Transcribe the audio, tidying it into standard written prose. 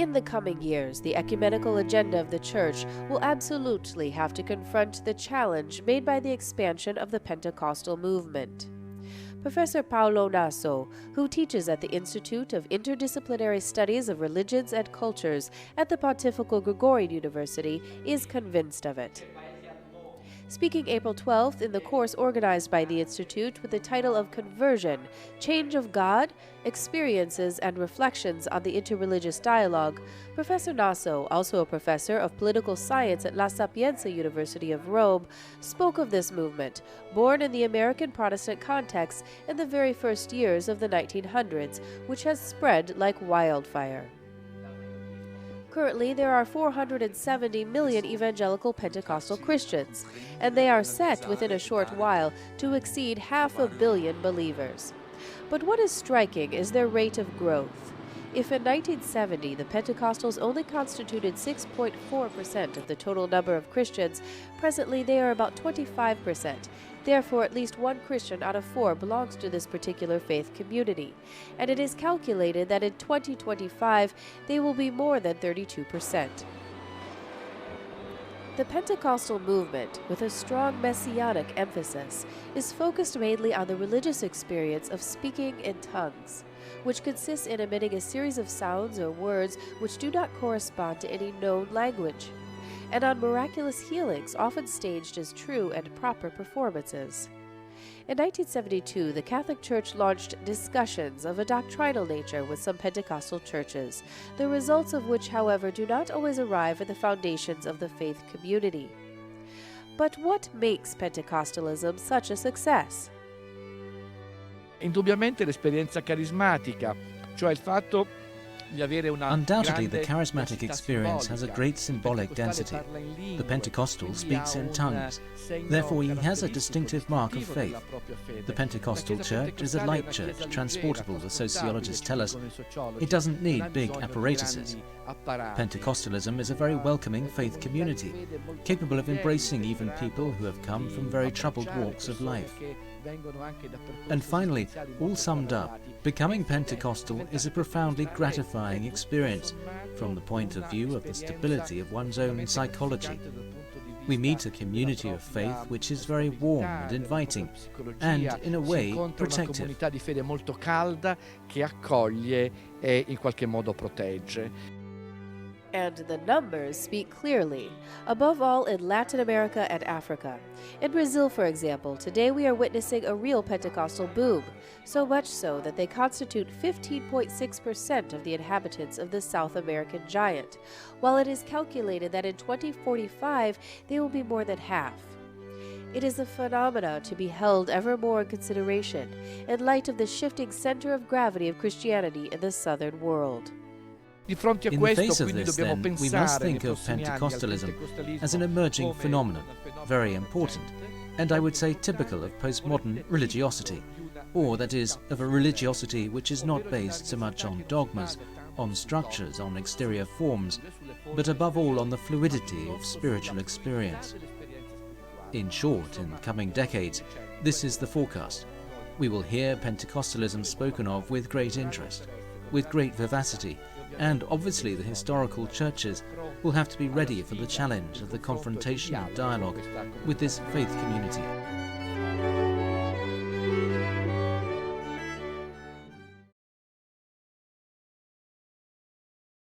In the coming years, the ecumenical agenda of the Church will absolutely have to confront the challenge made by the expansion of the Pentecostal movement. Professor Paolo Naso, who teaches at the Institute of Interdisciplinary Studies of Religions and Cultures at the Pontifical Gregorian University, is convinced of it. Speaking April 12th in the course organized by the Institute with the title of Conversion, Change of God, Experiences and Reflections on the Interreligious Dialogue, Professor Naso, also a professor of political science at La Sapienza University of Rome, spoke of this movement, born in the American Protestant context in the very first years of the 1900s, which has spread like wildfire. Currently, there are 470 million evangelical Pentecostal Christians, and they are set within a short while to exceed 500 million believers. But what is striking is their rate of growth. If in 1970 the Pentecostals only constituted 6.4% of the total number of Christians, presently they are about 25%. Therefore, at least one Christian out of 4 belongs to this particular faith community, and it is calculated that in 2025 they will be more than 32%. The Pentecostal movement, with a strong messianic emphasis, is focused mainly on the religious experience of speaking in tongues, which consists in emitting a series of sounds or words which do not correspond to any known language, and on miraculous healings often staged as true and proper performances. In 1972, the Catholic Church launched discussions of a doctrinal nature with some Pentecostal churches, the results of which, however, do not always arrive at the foundations of the faith community. But what makes Pentecostalism such a success? Indubbiamente l'esperienza carismatica, cioè il fatto di avere una Undoubtedly, the charismatic experience has a great symbolic density. The Pentecostal speaks in tongues. Therefore, he has a distinctive mark of faith. The Pentecostal church is a light church, transportable, the sociologists tell us. It doesn't need big apparatuses. Pentecostalism is a very welcoming faith community, capable of embracing even people who have come from very troubled walks of life. And finally, all summed up, becoming Pentecostal is a profoundly gratifying experience from the point of view of the stability of one's own psychology. We meet a community of faith which is very warm and inviting, and, in a way, protective. Una comunità di fede molto calda che accoglie e in qualche modo protegge. And the numbers speak clearly, above all in Latin America and Africa. In Brazil, for example, today we are witnessing a real Pentecostal boom, so much so that they constitute 15.6% of the inhabitants of the South American giant, while it is calculated that in 2045 they will be more than half. It is a phenomenon to be held ever more in consideration in light of the shifting center of gravity of Christianity in the southern world. In the face of this, then, we must think of Pentecostalism as an emerging phenomenon, very important, and I would say typical of postmodern religiosity, or that is, of a religiosity which is not based so much on dogmas, on structures, on exterior forms, but above all on the fluidity of spiritual experience. In short, in coming decades, this is the forecast. We will hear Pentecostalism spoken of with great interest, with great vivacity, and obviously the historical churches will have to be ready for the challenge of the confrontation and dialogue with this faith community.